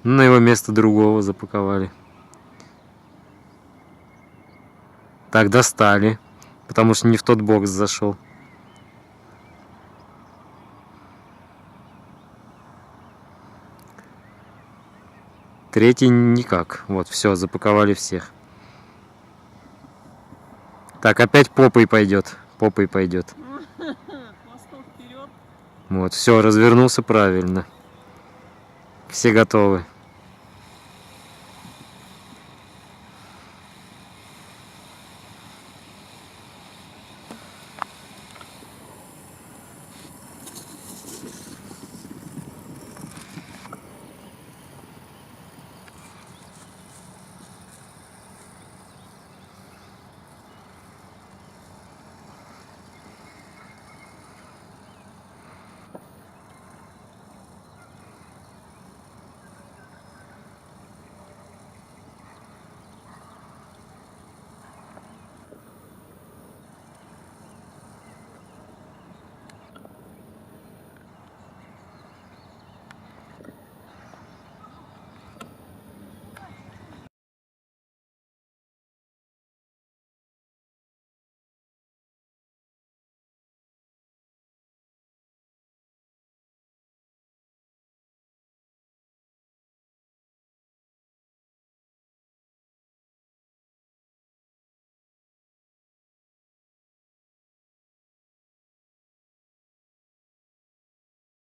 На его место другого запаковали. Так, достали. Потому что не в тот бокс зашел. Третий никак. Вот, все, запаковали всех. Так, опять попой пойдет. Попой пойдет. Вот, все, развернулся правильно. Все готовы.